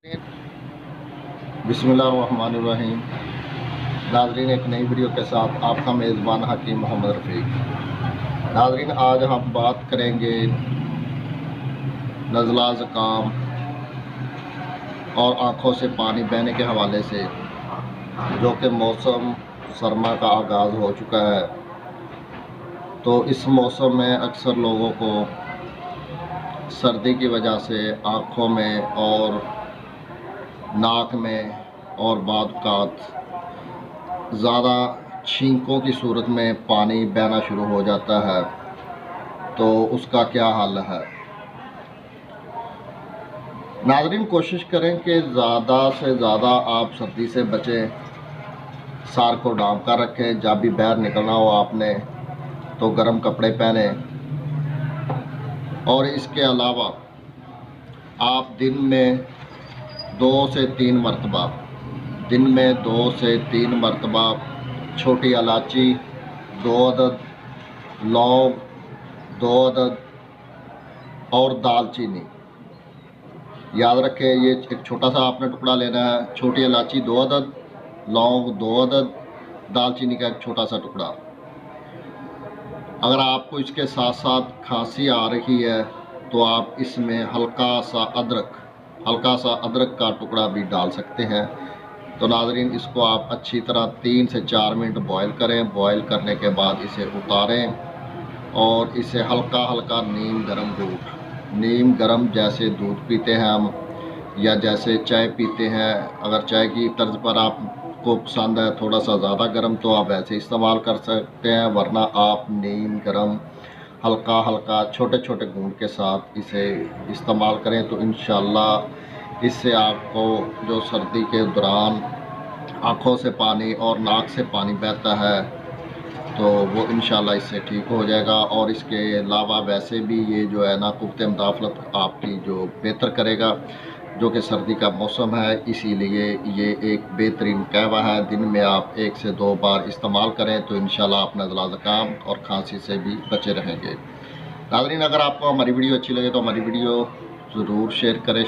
बिस्मिल्लाहिर्रहमानिर्रहीम। नाज़रीन, एक नई वीडियो के साथ आपका मेज़बान हकीम मोहम्मद रफ़ीक। नाज़रीन, आज हम बात करेंगे नज़ला ज़ुकाम और आँखों से पानी बहने के हवाले से, जो कि मौसम सरमा का आगाज़ हो चुका है। तो इस मौसम में अक्सर लोगों को सर्दी की वजह से आँखों में और नाक में और बाद ज़्यादा छींकों की सूरत में पानी बहना शुरू हो जाता है। तो उसका क्या हल है? नाज़रीन, कोशिश करें कि ज़्यादा से ज़्यादा आप सर्दी से बचें। सार को ढाँप कर रखें। जब भी बाहर निकलना हो आपने तो गर्म कपड़े पहने। और इसके अलावा आप दिन में 2 से 3 मरतबा छोटी इलायची 2 अदद, लौंग 2 अदद और दालचीनी, याद रखें ये एक छोटा सा आपने टुकड़ा लेना है। छोटी इलायची 2 अदद, लौंग 2 अदद, दालचीनी का एक छोटा सा टुकड़ा। अगर आपको इसके साथ साथ खांसी आ रही है तो आप इसमें हल्का सा अदरक का टुकड़ा भी डाल सकते हैं। तो नाज़रीन, इसको आप अच्छी तरह 3 से 4 मिनट बॉयल करें। बॉयल करने के बाद इसे उतारें और इसे हल्का हल्का नीम गरम जैसे दूध पीते हैं हम, या जैसे चाय पीते हैं। अगर चाय की तर्ज पर आपको पसंद है थोड़ा सा ज़्यादा गर्म, तो आप ऐसे इस्तेमाल कर सकते हैं। वरना आप नीम गरम हल्का हल्का छोटे छोटे घूंट के साथ इसे इस्तेमाल करें। तो इंशाल्लाह इससे आपको जो सर्दी के दौरान आँखों से पानी और नाक से पानी बहता है तो वो इंशाल्लाह इससे ठीक हो जाएगा। और इसके अलावा वैसे भी ये जो है ना कुव्वत मुदाफ़लत आपकी जो बेहतर करेगा, जो कि सर्दी का मौसम है, इसीलिए ये एक बेहतरीन कहवा है। दिन में आप 1 से 2 बार इस्तेमाल करें तो इंशाल्लाह आप नज़ला ज़ुकाम और खांसी से भी बचे रहेंगे। नाज़रीन, अगर आपको हमारी वीडियो अच्छी लगे तो हमारी वीडियो ज़रूर शेयर करें।